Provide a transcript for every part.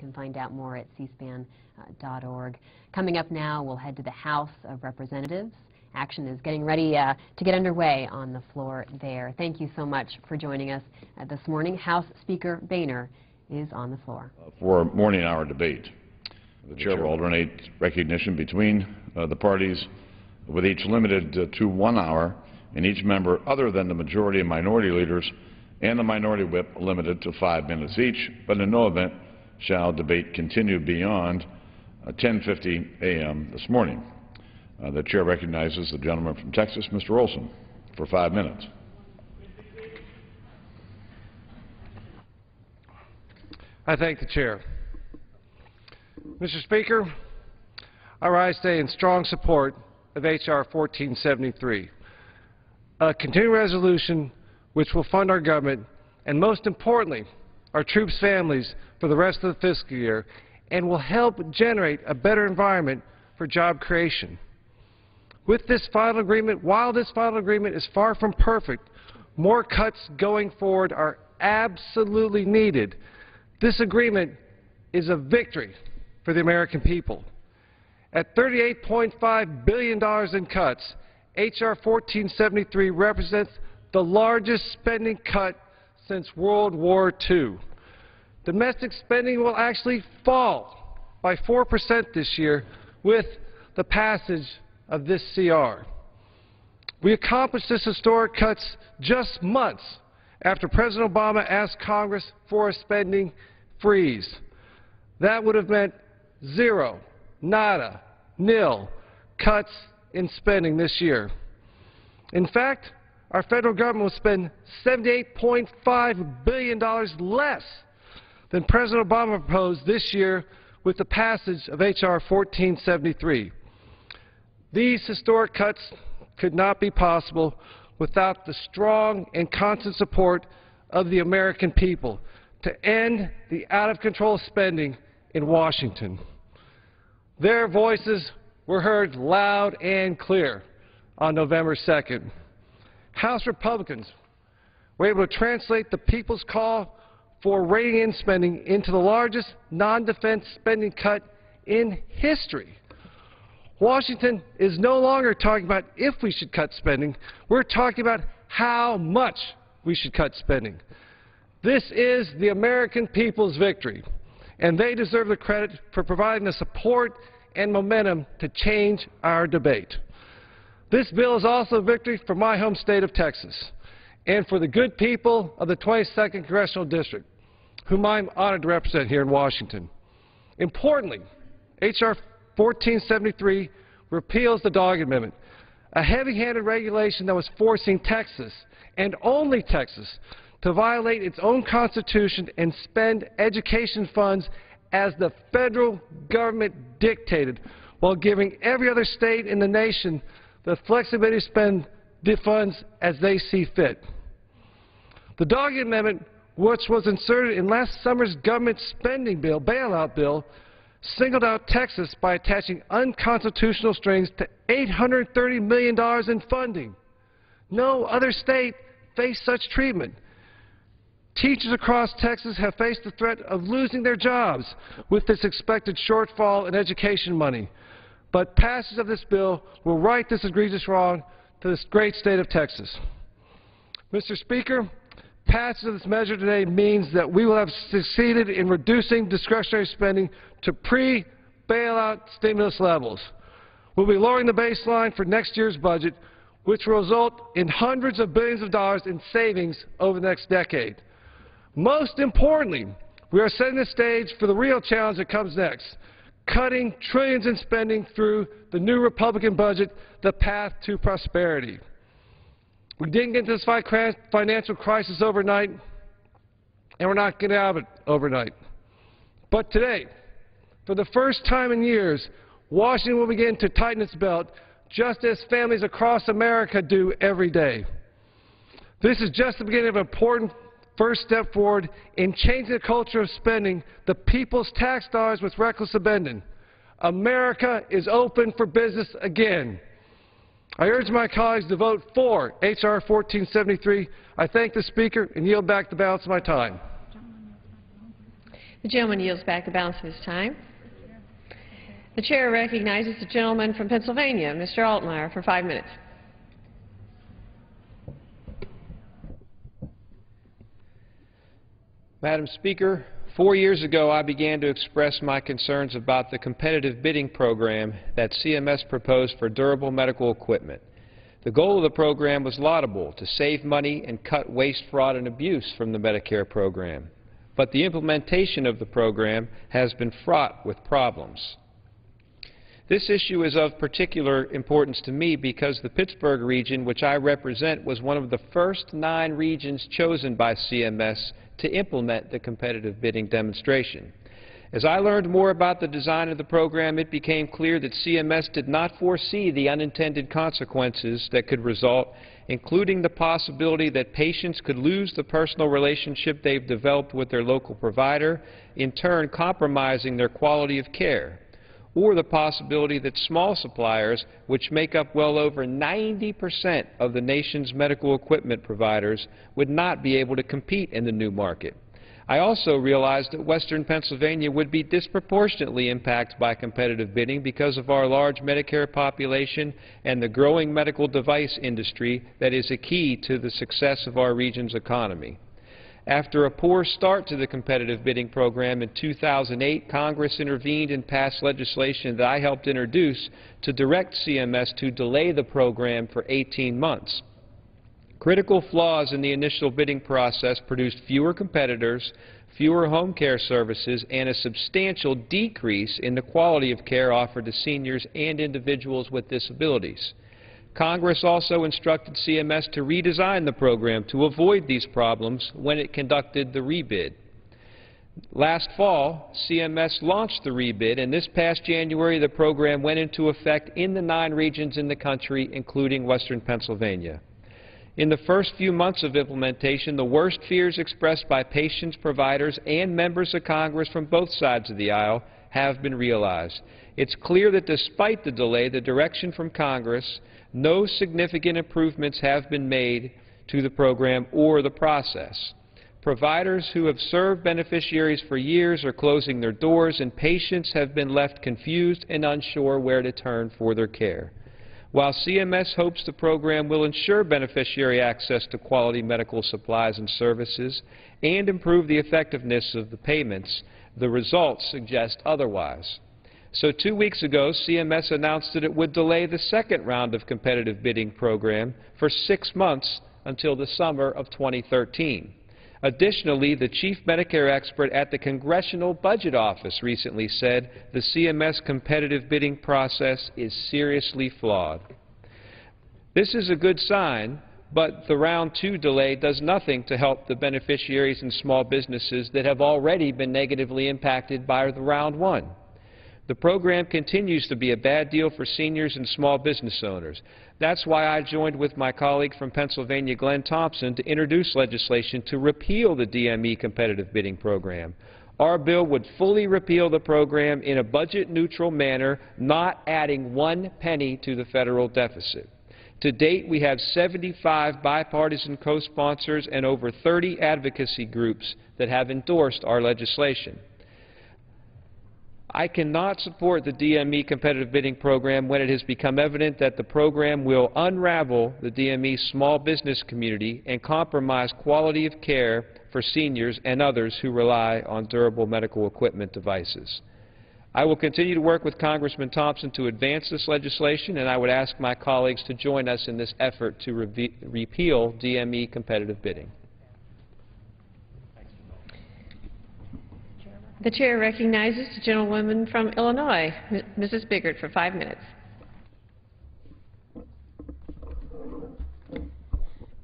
can find out more at cspan.org. Coming up now, we'll head to the House of Representatives. Action is getting ready to get underway on the floor there. Thank you so much for joining us this morning. House Speaker Boehner is on the floor. For morning hour debate, the chair will alternate recognition between the parties, with each limited to 1 hour, and each member other than the majority and minority leaders and the minority whip limited to 5 minutes each, but in no event shall debate continue beyond 10:50 a.m. this morning. The chair recognizes the gentleman from Texas, Mr. Olson, for 5 minutes. I thank the chair. Mr. Speaker, I rise today in strong support of H.R. 1473, a continuing resolution which will fund our government and, most importantly, our troops' families for the rest of the fiscal year, and will help generate a better environment for job creation. With this final agreement, while this final agreement is far from perfect, more cuts going forward are absolutely needed. This agreement is a victory for the American people. At $38.5 billion in cuts, H.R. 1473 represents the largest spending cut since World War II. Domestic spending will actually fall by 4% this year with the passage of this CR. We accomplished this historic cuts just months after President Obama asked Congress for a spending freeze. That would have meant zero, nada, nil cuts in spending this year. In fact, our federal government will spend $78.5 billion less than President Obama proposed this year with the passage of H.R. 1473. These historic cuts could not be possible without the strong and constant support of the American people to end the out-of-control spending in Washington. Their voices were heard loud and clear on November 2nd. House Republicans were able to translate the people's call for reining in spending into the largest non-defense spending cut in history. Washington is no longer talking about if we should cut spending. We're talking about how much we should cut spending. This is the American people's victory, and they deserve the credit for providing the support and momentum to change our debate. This bill is also a victory for my home state of Texas and for the good people of the 22nd Congressional District, whom I'm honored to represent here in Washington. Importantly, H.R. 1473 repeals the Dog Amendment, a heavy-handed regulation that was forcing Texas, and only Texas, to violate its own Constitution and spend education funds as the federal government dictated, while giving every other state in the nation the flexibility to spend the funds as they see fit. The Dog Amendment, which was inserted in last summer's government spending bill, bailout bill, singled out Texas by attaching unconstitutional strings to $830 million in funding. No other state faced such treatment. Teachers across Texas have faced the threat of losing their jobs with this expected shortfall in education money. But passage of this bill will right this egregious wrong to this great state of Texas. Mr. Speaker, passage of this measure today means that we will have succeeded in reducing discretionary spending to pre-bailout stimulus levels. We'll be lowering the baseline for next year's budget, which will result in hundreds of billions of dollars in savings over the next decade. Most importantly, we are setting the stage for the real challenge that comes next, cutting trillions in spending through the new Republican budget, the path to prosperity. We didn't get into this financial crisis overnight, and we're not getting out of it overnight. But today, for the first time in years, Washington will begin to tighten its belt, just as families across America do every day. This is just the beginning of an important first step forward in changing the culture of spending the people's tax dollars with reckless abandon. America is open for business again. I urge my colleagues to vote for H.R. 1473. I thank the Speaker and yield back the balance of my time. The gentleman yields back the balance of his time. The chair recognizes the gentleman from Pennsylvania, Mr. Altmaier, for 5 minutes. Madam Speaker, 4 years ago I began to express my concerns about the competitive bidding program that CMS proposed for durable medical equipment. The goal of the program was laudable, to save money and cut waste, fraud, and abuse from the Medicare program. But the implementation of the program has been fraught with problems. This issue is of particular importance to me because the Pittsburgh region, which I represent, was one of the first 9 regions chosen by CMS to implement the competitive bidding demonstration. As I learned more about the design of the program, it became clear that CMS did not foresee the unintended consequences that could result, including the possibility that patients could lose the personal relationship they've developed with their local provider, in turn compromising their quality of care, or the possibility that small suppliers, which make up well over 90% of the nation's medical equipment providers, would not be able to compete in the new market. I also realized that Western Pennsylvania would be disproportionately impacted by competitive bidding because of our large Medicare population and the growing medical device industry that is a key to the success of our region's economy. After a poor start to the competitive bidding program in 2008, Congress intervened and passed legislation that I helped introduce to direct CMS to delay the program for 18 months. Critical flaws in the initial bidding process produced fewer competitors, fewer home care services, and a substantial decrease in the quality of care offered to seniors and individuals with disabilities. Congress also instructed CMS to redesign the program to avoid these problems when it conducted the rebid. Last fall, CMS launched the rebid, and this past January the program went into effect in the 9 regions in the country, including Western Pennsylvania. In the first few months of implementation, the worst fears expressed by patients, providers, and members of Congress from both sides of the aisle have been realized. It's clear that despite the delay, the direction from Congress, no significant improvements have been made to the program or the process. Providers who have served beneficiaries for years are closing their doors, and patients have been left confused and unsure where to turn for their care. While CMS hopes the program will ensure beneficiary access to quality medical supplies and services and improve the effectiveness of the payments, the results suggest otherwise. So 2 weeks ago, CMS announced that it would delay the second round of competitive bidding program for 6 months until the summer of 2013. Additionally, the chief Medicare expert at the Congressional Budget Office recently said the CMS competitive bidding process is seriously flawed. This is a good sign, but the round 2 delay does nothing to help the beneficiaries and small businesses that have already been negatively impacted by the round 1. The program continues to be a bad deal for seniors and small business owners. That's why I joined with my colleague from Pennsylvania, Glenn Thompson, to introduce legislation to repeal the DME competitive bidding program. Our bill would fully repeal the program in a budget-neutral manner, not adding 1 penny to the federal deficit. To date, we have 75 bipartisan co-sponsors and over 30 advocacy groups that have endorsed our legislation. I cannot support the DME competitive bidding program when it has become evident that the program will unravel the DME small business community and compromise quality of care for seniors and others who rely on durable medical equipment devices. I will continue to work with Congressman Thompson to advance this legislation, and I would ask my colleagues to join us in this effort to repeal DME competitive bidding. The chair recognizes the gentlewoman from Illinois, Mrs. Biggert, for 5 minutes.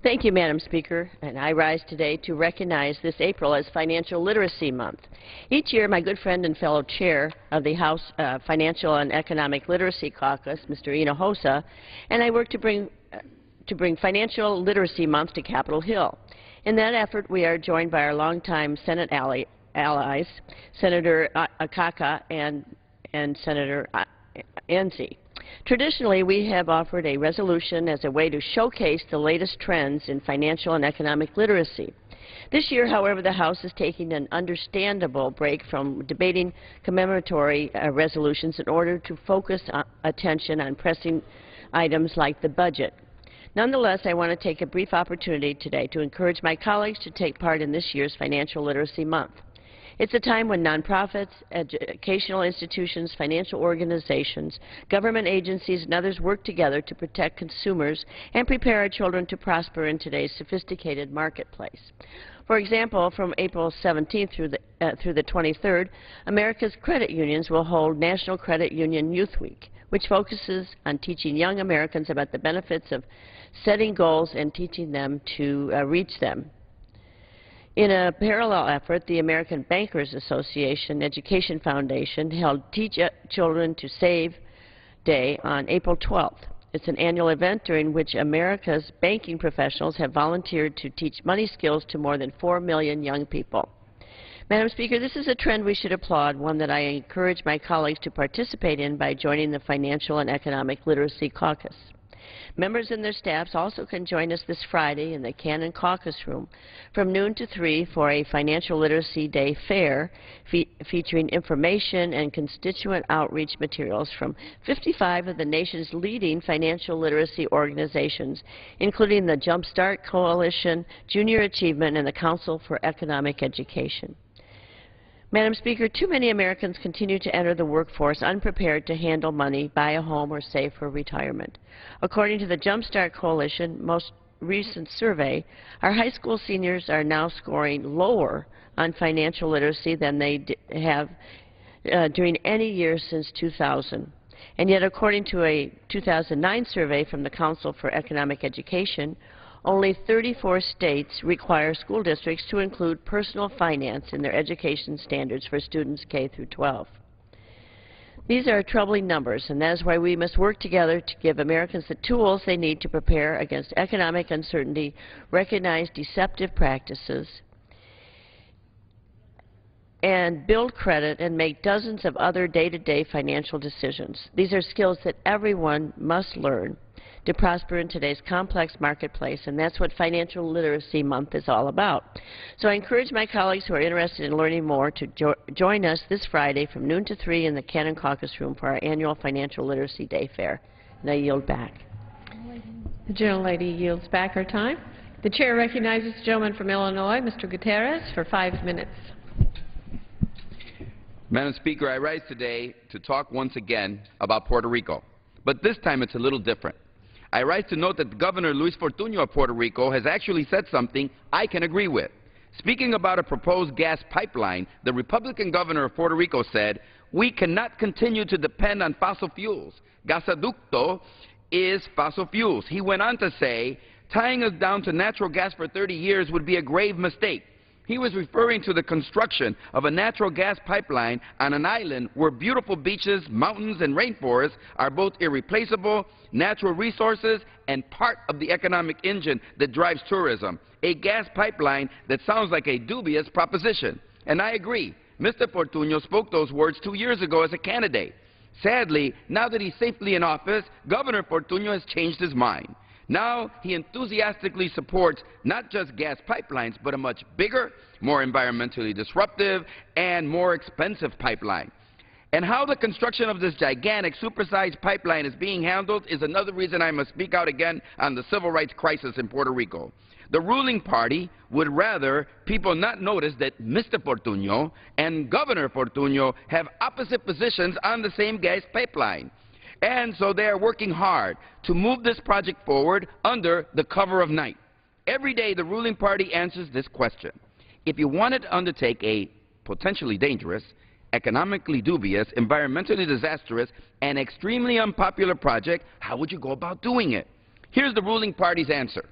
Thank you, Madam Speaker, and I rise today to recognize this April as Financial Literacy Month. Each year, my good friend and fellow chair of the House Financial and Economic Literacy Caucus, Mr. Hinojosa, and I work to bring Financial Literacy Month to Capitol Hill. In that effort, we are joined by our longtime Senate allies, Senator Akaka and Senator Enzi. Traditionally, we have offered a resolution as a way to showcase the latest trends in financial and economic literacy. This year, however, the House is taking an understandable break from debating commemoratory resolutions in order to focus attention on pressing items like the budget. Nonetheless, I want to take a brief opportunity today to encourage my colleagues to take part in this year's Financial Literacy Month. It's a time when nonprofits, educational institutions, financial organizations, government agencies, and others work together to protect consumers and prepare our children to prosper in today's sophisticated marketplace. For example, from April 17th through the 23rd, America's credit unions will hold National Credit Union Youth Week, which focuses on teaching young Americans about the benefits of setting goals and teaching them to reach them. In a parallel effort, the American Bankers Association Education Foundation held Teach Children to Save Day on April 12th. It's an annual event during which America's banking professionals have volunteered to teach money skills to more than 4 million young people. Madam Speaker, this is a trend we should applaud, one that I encourage my colleagues to participate in by joining the Financial and Economic Literacy Caucus. Members and their staffs also can join us this Friday in the Cannon Caucus Room from noon to 3 for a Financial Literacy Day fair featuring information and constituent outreach materials from 55 of the nation's leading financial literacy organizations, including the Jumpstart Coalition, Junior Achievement, and the Council for Economic Education. Madam Speaker, too many Americans continue to enter the workforce unprepared to handle money, buy a home, or save for retirement. According to the Jumpstart Coalition most recent survey, our high school seniors are now scoring lower on financial literacy than they have during any year since 2000. And yet, according to a 2009 survey from the Council for Economic Education, only 34 states require school districts to include personal finance in their education standards for students K through 12. These are troubling numbers, and that is why we must work together to give Americans the tools they need to prepare against economic uncertainty, recognize deceptive practices, and build credit and make dozens of other day-to-day financial decisions. These are skills that everyone must learn to prosper in today's complex marketplace, and that's what Financial Literacy Month is all about. So I encourage my colleagues who are interested in learning more to join us this Friday from noon to 3 in the Cannon Caucus Room for our annual Financial Literacy Day Fair. And I yield back. The gentlelady yields back her time. The chair recognizes the gentleman from Illinois, Mr. Gutierrez, for 5 minutes. Madam Speaker, I rise today to talk once again about Puerto Rico, but this time it's a little different. I rise to note that Governor Luis Fortuño of Puerto Rico has actually said something I can agree with. Speaking about a proposed gas pipeline, the Republican governor of Puerto Rico said, "We cannot continue to depend on fossil fuels. Gasoducto is fossil fuels." He went on to say, "Tying us down to natural gas for 30 years would be a grave mistake." He was referring to the construction of a natural gas pipeline on an island where beautiful beaches, mountains, and rainforests are both irreplaceable natural resources and part of the economic engine that drives tourism. A gas pipeline that sounds like a dubious proposition. And I agree. Mr. Fortuño spoke those words 2 years ago as a candidate. Sadly, now that he's safely in office, Governor Fortuño has changed his mind. Now he enthusiastically supports not just gas pipelines, but a much bigger, more environmentally disruptive, and more expensive pipeline. And how the construction of this gigantic, supersized pipeline is being handled is another reason I must speak out again on the civil rights crisis in Puerto Rico. The ruling party would rather people not notice that Mr. Fortuño and Governor Fortuño have opposite positions on the same gas pipeline. And so they are working hard to move this project forward under the cover of night. Every day the ruling party answers this question. If you wanted to undertake a potentially dangerous, economically dubious, environmentally disastrous, and extremely unpopular project, how would you go about doing it? Here's the ruling party's answer.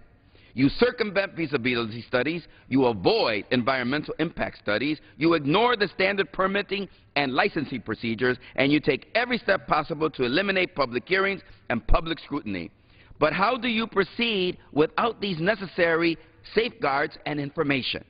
You circumvent feasibility studies, you avoid environmental impact studies, you ignore the standard permitting and licensing procedures, and you take every step possible to eliminate public hearings and public scrutiny. But how do you proceed without these necessary safeguards and information?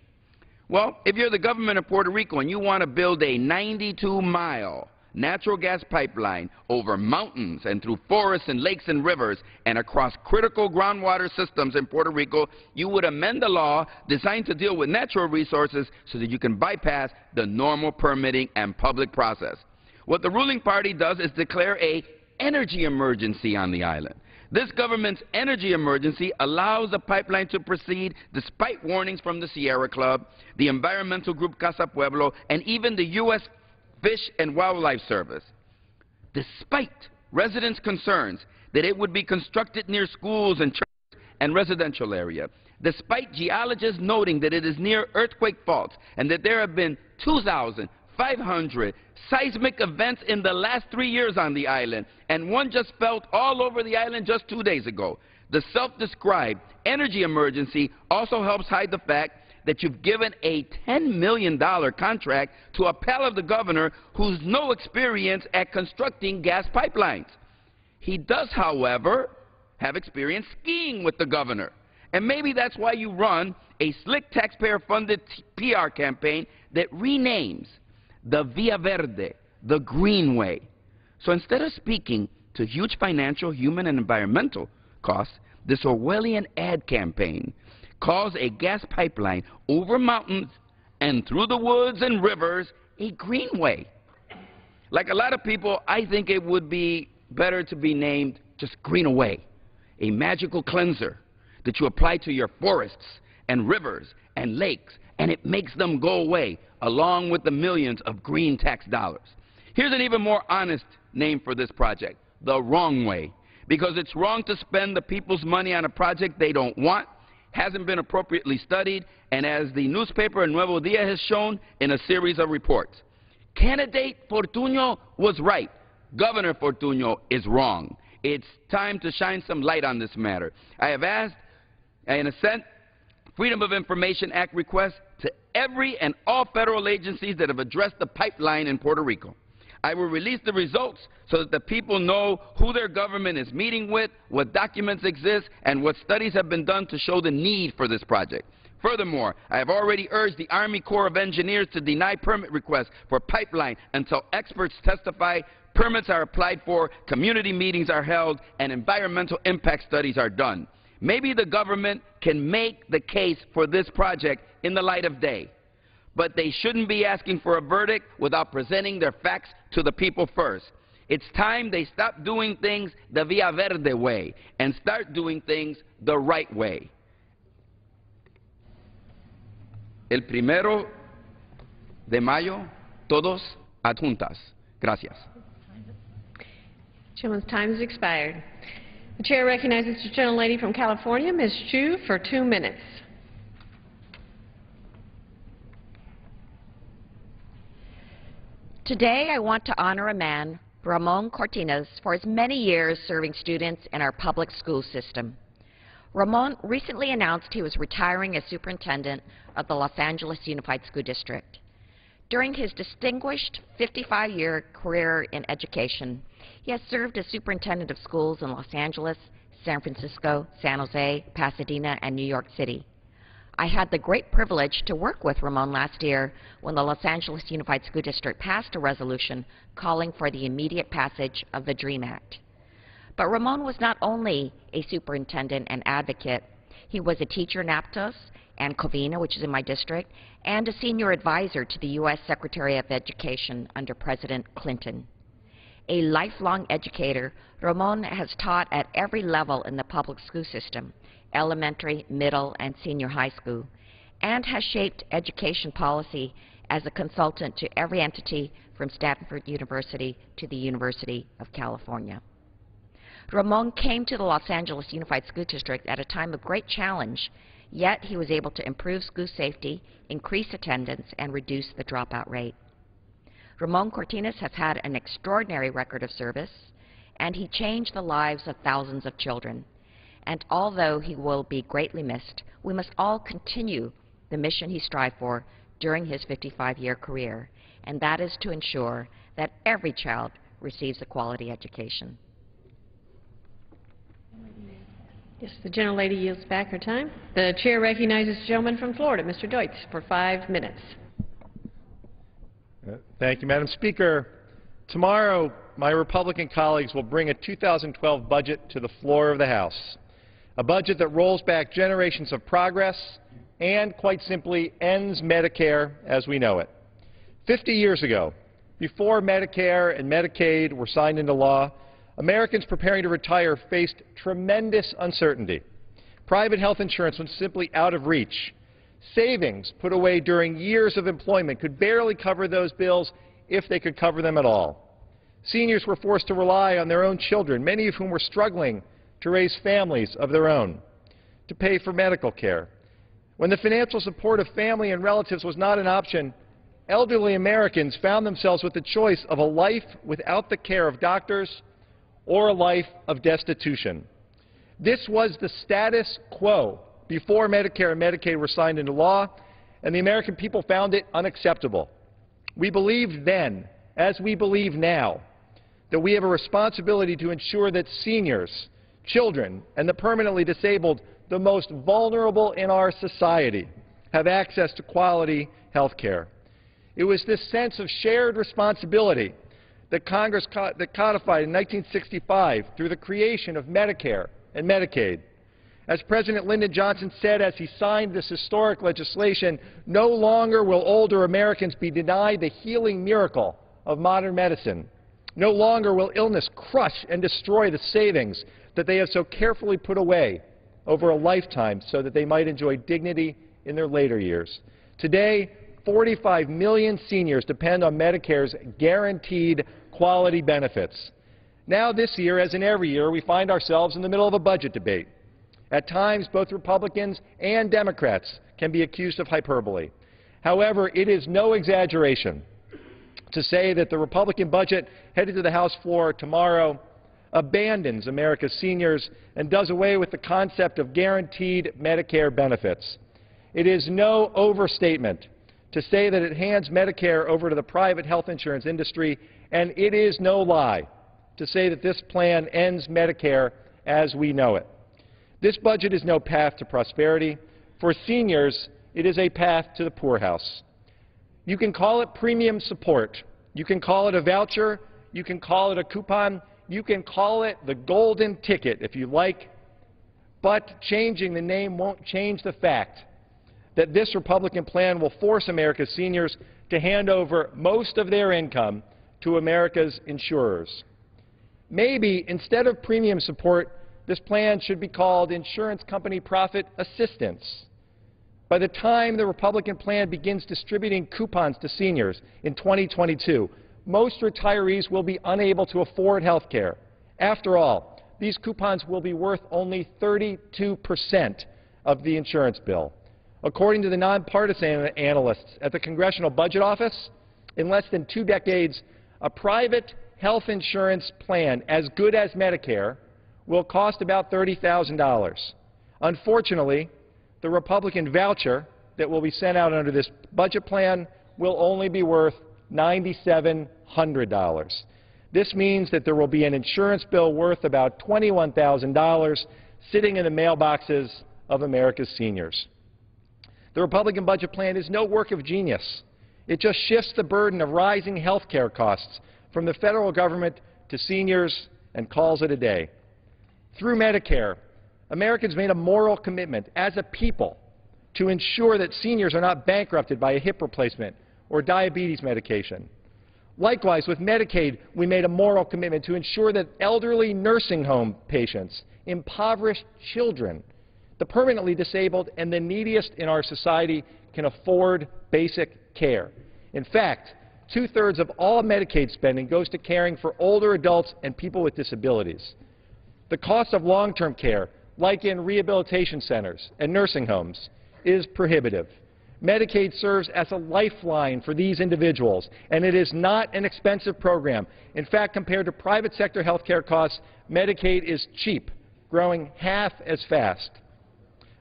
Well, if you're the government of Puerto Rico and you want to build a 92-mile natural gas pipeline over mountains and through forests and lakes and rivers and across critical groundwater systems in Puerto Rico, you would amend the law designed to deal with natural resources so that you can bypass the normal permitting and public process. What the ruling party does is declare an energy emergency on the island. This government's energy emergency allows the pipeline to proceed despite warnings from the Sierra Club, the environmental group Casa Pueblo, and even the U.S. Fish and Wildlife Service. Despite residents' concerns that it would be constructed near schools and churches and residential area, despite geologists noting that it is near earthquake faults and that there have been 2,500 seismic events in the last 3 years on the island, and one just felt all over the island just 2 days ago. The self-described energy emergency also helps hide the fact that you've given a $10 million contract to a pal of the governor who's no experience at constructing gas pipelines. He does, however, have experience skiing with the governor. And maybe that's why you run a slick taxpayer-funded PR campaign that renames the Via Verde the Greenway. So instead of speaking to huge financial, human, and environmental costs, this Orwellian ad campaign calls a gas pipeline over mountains and through the woods and rivers a greenway. Like a lot of people, I think it would be better to be named just Green Away, a magical cleanser that you apply to your forests and rivers and lakes, and it makes them go away, along with the millions of green tax dollars. Here's an even more honest name for this project, the wrong way, because it's wrong to spend the people's money on a project they don't want, hasn't been appropriately studied, and as the newspaper El Nuevo Dia has shown in a series of reports. Candidate Fortuño was right. Governor Fortuño is wrong. It's time to shine some light on this matter. I have asked and sent Freedom of Information Act requests to every and all federal agencies that have addressed the pipeline in Puerto Rico. I will release the results so that the people know who their government is meeting with, what documents exist, and what studies have been done to show the need for this project. Furthermore, I have already urged the Army Corps of Engineers to deny permit requests for pipeline until experts testify, permits are applied for, community meetings are held, and environmental impact studies are done. Maybe the government can make the case for this project in the light of day. But they shouldn't be asking for a verdict without presenting their facts to the people first. It's time they stop doing things the Via Verde way and start doing things the right way. El 1 de mayo, todos adjuntas. Gracias. Gentleman's time has expired. The chair recognizes the gentlelady from California, Ms. Chu, for 2 minutes. Today, I want to honor a man, Ramon Cortinas, for his many years serving students in our public school system. Ramon recently announced he was retiring as superintendent of the Los Angeles Unified School District. During his distinguished 55-year career in education, he has served as superintendent of schools in Los Angeles, San Francisco, San Jose, Pasadena, and New York City. I had the great privilege to work with Ramon last year when the Los Angeles Unified School District passed a resolution calling for the immediate passage of the DREAM Act. But Ramon was not only a superintendent and advocate, he was a teacher in Aptos and Covina, which is in my district, and a senior advisor to the U.S. Secretary of Education under President Clinton. A lifelong educator, Ramon has taught at every level in the public school system, elementary, middle, and senior high school, and has shaped education policy as a consultant to every entity from Stanford University to the University of California. Ramon came to the Los Angeles Unified School District at a time of great challenge, yet he was able to improve school safety, increase attendance, and reduce the dropout rate. Ramon Cortinas has had an extraordinary record of service, and he changed the lives of thousands of children. And although he will be greatly missed, we must all continue the mission he strived for during his 55-year career, and that is to ensure that every child receives a quality education. Yes, the gentlelady yields back her time. The chair recognizes the gentleman from Florida, Mr. Deutz, for 5 minutes. Thank you, Madam Speaker. Tomorrow, my Republican colleagues will bring a 2012 budget to the floor of the House, a budget that rolls back generations of progress and, quite simply, ends Medicare as we know it. 50 years ago, before Medicare and Medicaid were signed into law, Americans preparing to retire faced tremendous uncertainty. Private health insurance was simply out of reach. Savings put away during years of employment could barely cover those bills if they could cover them at all. Seniors were forced to rely on their own children, many of whom were struggling to raise families of their own, to pay for medical care. When the financial support of family and relatives was not an option, elderly Americans found themselves with the choice of a life without the care of doctors or a life of destitution. This was the status quo before Medicare and Medicaid were signed into law, and the American people found it unacceptable. We believed then, as we believe now, that we have a responsibility to ensure that seniors, children, and the permanently disabled, the most vulnerable in our society, have access to quality health care. It was this sense of shared responsibility that Congress codified in 1965 through the creation of Medicare and Medicaid. As President Lyndon Johnson said as he signed this historic legislation, no longer will older Americans be denied the healing miracle of modern medicine. No longer will illness crush and destroy the savings that they have so carefully put away over a lifetime so that they might enjoy dignity in their later years. Today, 45 million seniors depend on Medicare's guaranteed quality benefits. Now this year, as in every year, we find ourselves in the middle of a budget debate. At times, both Republicans and Democrats can be accused of hyperbole. However, it is no exaggeration to say that the Republican budget headed to the House floor tomorrow abandons America's seniors and does away with the concept of guaranteed Medicare benefits. It is no overstatement to say that it hands Medicare over to the private health insurance industry, and it is no lie to say that this plan ends Medicare as we know it. This budget is no path to prosperity. For seniors, it is a path to the poorhouse. You can call it premium support. You can call it a voucher. You can call it a coupon. You can call it the golden ticket if you like. But changing the name won't change the fact that this Republican plan will force America's seniors to hand over most of their income to America's insurers. Maybe instead of premium support, this plan should be called Insurance Company Profit Assistance. By the time the Republican plan begins distributing coupons to seniors in 2022, most retirees will be unable to afford health care. After all, these coupons will be worth only 32% of the insurance bill. According to the nonpartisan analysts at the Congressional Budget Office, in less than 2 decades, a private health insurance plan as good as Medicare will cost about $30,000. Unfortunately, the Republican voucher that will be sent out under this budget plan will only be worth $9,700. This means that there will be an insurance bill worth about $21,000 sitting in the mailboxes of America's seniors. The Republican budget plan is no work of genius. It just shifts the burden of rising health care costs from the federal government to seniors and calls it a day. Through Medicare, Americans made a moral commitment as a people to ensure that seniors are not bankrupted by a hip replacement or diabetes medication. Likewise, with Medicaid, we made a moral commitment to ensure that elderly nursing home patients, impoverished children, the permanently disabled, and the neediest in our society can afford basic care. In fact, 2/3 of all Medicaid spending goes to caring for older adults and people with disabilities. The cost of long-term care, like in rehabilitation centers and nursing homes, is prohibitive. Medicaid serves as a lifeline for these individuals, and it is not an expensive program. In fact, compared to private sector health care costs, Medicaid is cheap, growing half as fast.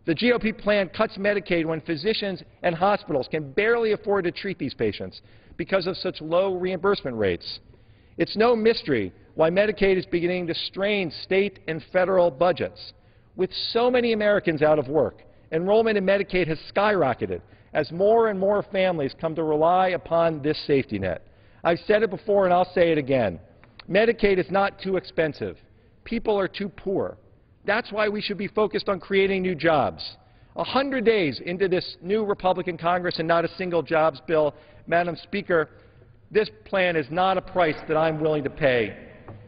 The GOP plan cuts Medicaid when physicians and hospitals can barely afford to treat these patients because of such low reimbursement rates. It's no mystery why Medicaid is beginning to strain state and federal budgets. With so many Americans out of work, enrollment in Medicaid has skyrocketed as more and more families come to rely upon this safety net. I've said it before and I'll say it again. Medicaid is not too expensive. People are too poor. That's why we should be focused on creating new jobs. 100 days into this new Republican Congress and not a single jobs bill, Madam Speaker, this plan is not a price that I'm willing to pay.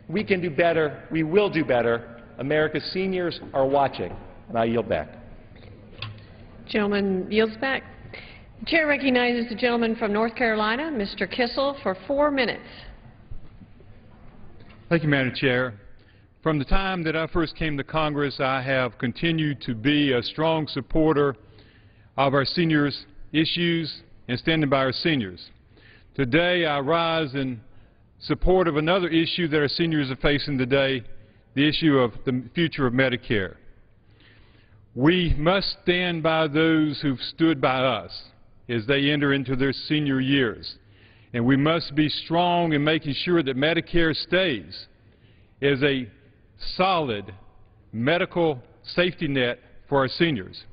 We can do better. We will do better. America's seniors are watching. And I yield back. Gentleman yields back. The chair recognizes the gentleman from North Carolina, Mr. Kissel, for 4 minutes. Thank you, Madam Chair. From the time that I first came to Congress, I have continued to be a strong supporter of our seniors' issues and standing by our seniors. Today, I rise in support of another issue that our seniors are facing today, the issue of the future of Medicare. We must stand by those who've stood by us as they enter into their senior years, and we must be strong in making sure that Medicare stays as a solid medical safety net for our seniors.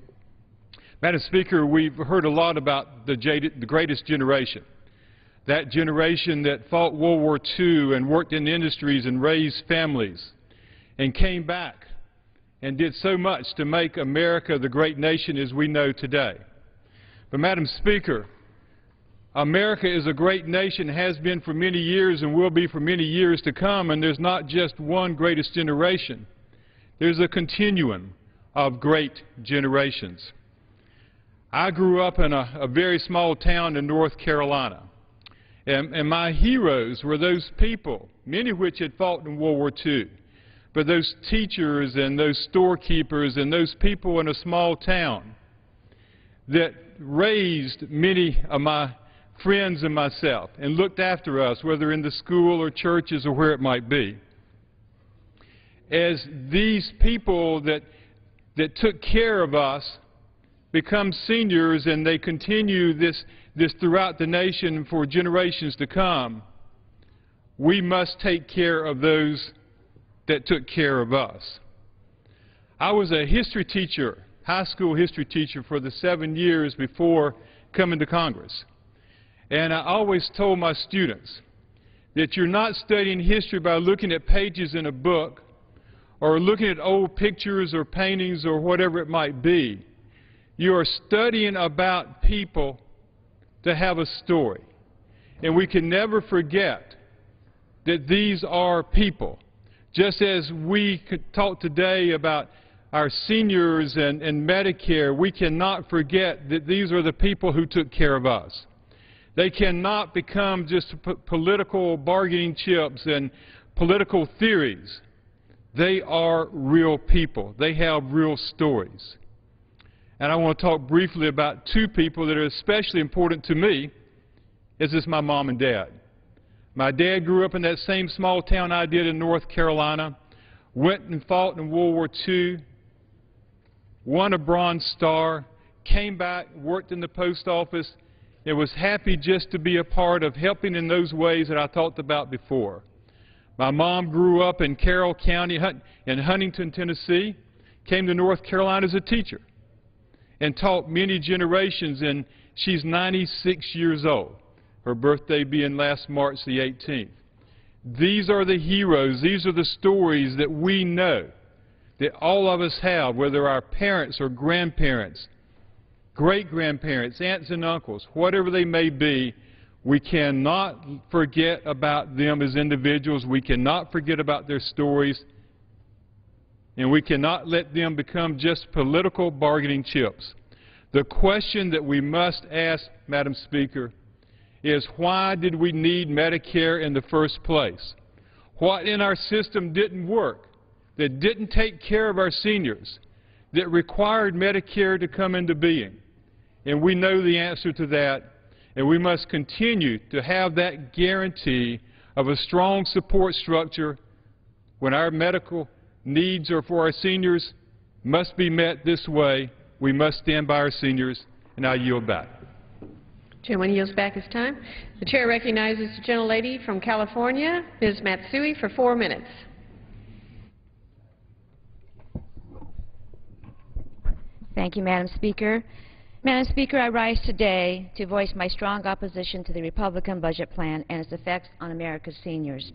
Madam Speaker, we've heard a lot about the greatest generation, that generation that fought World War II and worked in industries and raised families and came back and did so much to make America the great nation as we know today. But Madam Speaker, America is a great nation, has been for many years and will be for many years to come, and there's not just one greatest generation. There's a continuum of great generations. I grew up in a very small town in North Carolina, and my heroes were those people, many of which had fought in World War II, but those teachers and those storekeepers and those people in a small town that raised many of my friends and myself and looked after us, whether in the school or churches or where it might be. As these people that took care of us become seniors and they continue this throughout the nation for generations to come, we must take care of those that took care of us. I was a history teacher, high school history teacher, for the 7 years before coming to Congress. And I always told my students that you're not studying history by looking at pages in a book or looking at old pictures or paintings or whatever it might be. You are studying about people to have a story. And we can never forget that these are people. Just as we could talk today about our seniors and Medicare, we cannot forget that these are the people who took care of us. They cannot become just political bargaining chips and political theories. They are real people. They have real stories. And I want to talk briefly about two people that are especially important to me, as is my mom and dad. My dad grew up in that same small town I did in North Carolina, went and fought in World War II, won a Bronze Star, came back, worked in the post office, and was happy just to be a part of helping in those ways that I talked about before. My mom grew up in Carroll County in Huntington, Tennessee, came to North Carolina as a teacher, and taught many generations, and she's 96 years old, her birthday being last March the 18th. These are the heroes, these are the stories that we know, that all of us have, whether our parents or grandparents, great-grandparents, aunts and uncles, whatever they may be. We cannot forget about them as individuals. We cannot forget about their stories. And we cannot let them become just political bargaining chips. The question that we must ask, Madam Speaker, is why did we need Medicare in the first place? What in our system didn't work, that didn't take care of our seniors, that required Medicare to come into being? And we know the answer to that, and we must continue to have that guarantee of a strong support structure when our medical needs are for our seniors must be met this way. We must stand by our seniors, and I yield back. Gentleman yields back his time. The chair recognizes the gentlelady from California, Ms. Matsui, for 4 minutes. Thank you, Madam Speaker. Madam Speaker, I rise today to voice my strong opposition to the Republican budget plan and its effects on America's seniors.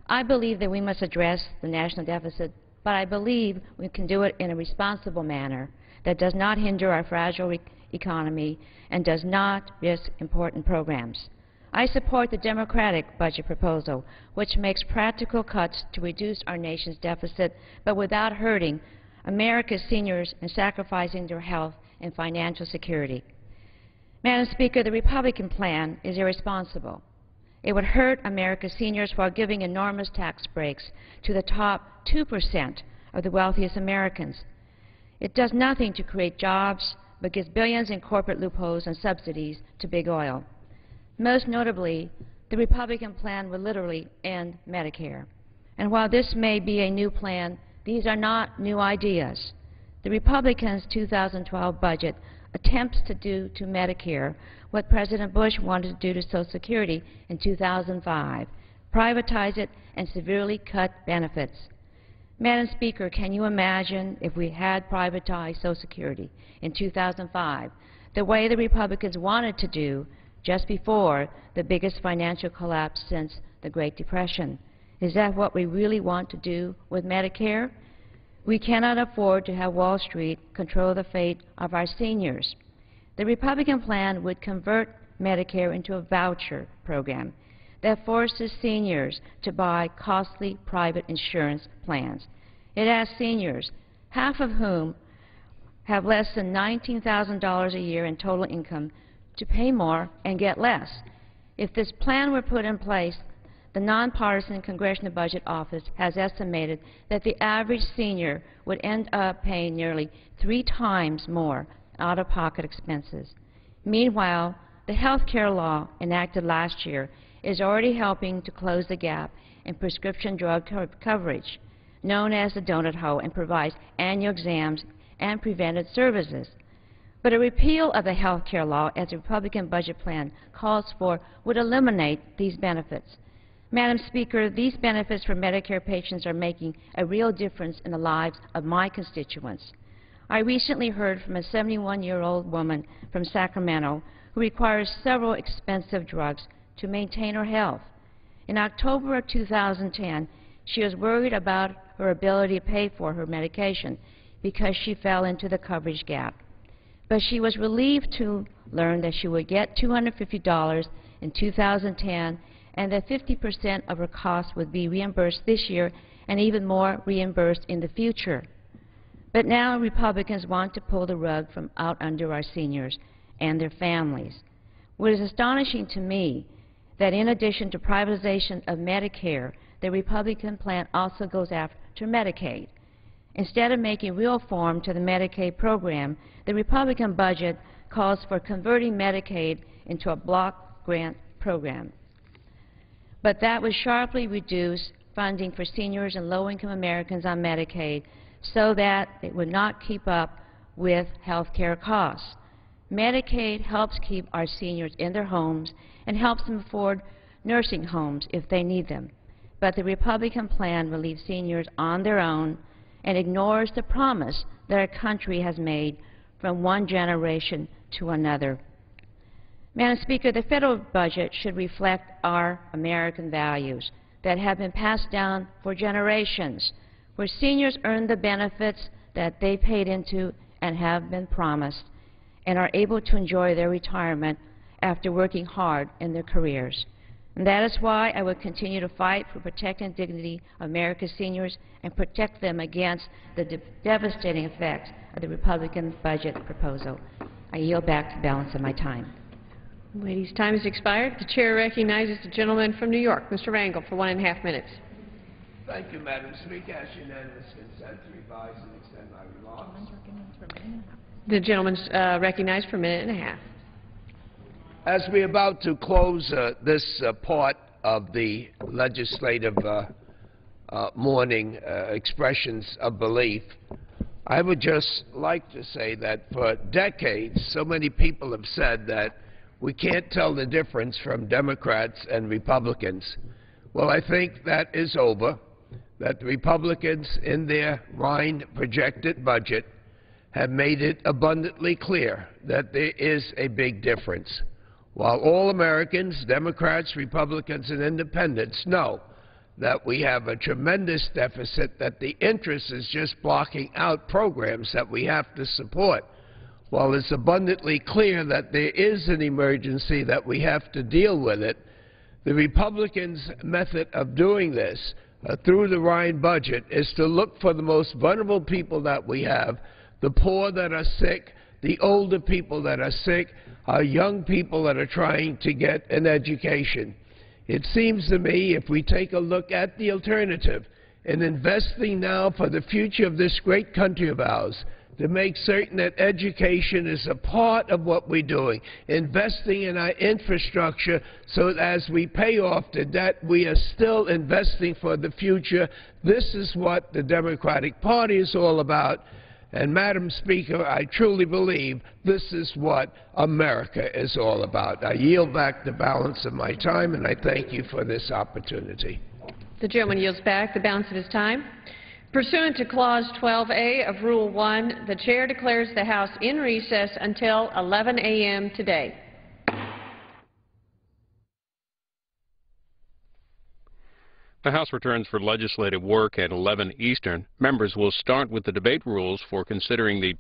I believe that we must address the national deficit, but I believe we can do it in a responsible manner that does not hinder our fragile economy and does not risk important programs. I support the Democratic budget proposal, which makes practical cuts to reduce our nation's deficit, but without hurting America's seniors and sacrificing their health and financial security. Madam Speaker, the Republican plan is irresponsible. It would hurt America's seniors while giving enormous tax breaks to the top 2% of the wealthiest Americans. It does nothing to create jobs, but gives billions in corporate loopholes and subsidies to big oil. Most notably, the Republican plan would literally end Medicare. And while this may be a new plan, these are not new ideas. The Republicans' 2012 budget attempts to do to Medicare what President Bush wanted to do to Social Security in 2005, privatize it and severely cut benefits. Madam Speaker, can you imagine if we had privatized Social Security in 2005, the way the Republicans wanted to do just before the biggest financial collapse since the Great Depression? Is that what we really want to do with Medicare? We cannot afford to have Wall Street control the fate of our seniors. The Republican plan would convert Medicare into a voucher program that forces seniors to buy costly private insurance plans. It asks seniors, half of whom have less than $19,000 a year in total income, to pay more and get less. If this plan were put in place, the nonpartisan Congressional Budget Office has estimated that the average senior would end up paying nearly 3 times more out-of-pocket expenses. Meanwhile, the health care law enacted last year is already helping to close the gap in prescription drug coverage, known as the donut hole, and provides annual exams and preventive services. But a repeal of the health care law, as the Republican budget plan calls for, would eliminate these benefits. Madam Speaker, these benefits for Medicare patients are making a real difference in the lives of my constituents. I recently heard from a 71-year-old woman from Sacramento who requires several expensive drugs to maintain her health. In October of 2010, she was worried about her ability to pay for her medication because she fell into the coverage gap. But she was relieved to learn that she would get $250 in 2010 and that 50% of her costs would be reimbursed this year and even more reimbursed in the future. But now Republicans want to pull the rug from out under our seniors and their families. What is astonishing to me that in addition to privatization of Medicare, the Republican plan also goes after Medicaid. Instead of making real reform to the Medicaid program, the Republican budget calls for converting Medicaid into a block grant program. But that would sharply reduce funding for seniors and low-income Americans on Medicaid so that it would not keep up with health care costs. Medicaid helps keep our seniors in their homes and helps them afford nursing homes if they need them. But the Republican plan will leave seniors on their own and ignores the promise that our country has made from one generation to another. Madam Speaker, the federal budget should reflect our American values that have been passed down for generations, where seniors earn the benefits that they paid into and have been promised, and are able to enjoy their retirement after working hard in their careers. And that is why I will continue to fight for protecting the dignity of America's seniors and protect them against the devastating effects of the Republican budget proposal. I yield back the balance of my time. Ladies' time has expired. The chair recognizes the gentleman from New York, Mr. Rangel, for 1.5 minutes. Thank you, Madam Speaker. As unanimous consent to revise and extend my remarks. The gentleman's recognized for 1.5 minutes. As we're about to close this part of the legislative morning expressions of belief, I would just like to say that for decades, so many people have said that we can't tell the difference from Democrats and Republicans. Well, I think that is over, that the Republicans in their line projected budget have made it abundantly clear that there is a big difference. While all Americans, Democrats, Republicans, and Independents know that we have a tremendous deficit, that the interest is just blocking out programs that we have to support, while it's abundantly clear that there is an emergency, that we have to deal with it, the Republicans' method of doing this through the Ryan budget is to look for the most vulnerable people that we have, the poor that are sick, the older people that are sick, our young people that are trying to get an education. It seems to me, if we take a look at the alternative in investing now for the future of this great country of ours, to make certain that education is a part of what we're doing, investing in our infrastructure so that as we pay off the debt, we are still investing for the future. This is what the Democratic Party is all about. And, Madam Speaker, I truly believe this is what America is all about. I yield back the balance of my time, and I thank you for this opportunity. The gentleman yields back the balance of his time. Pursuant to Clause 12A of Rule 1, the Chair declares the House in recess until 11 a.m. today. The House returns for legislative work at 11 Eastern. Members will start with the debate rules for considering the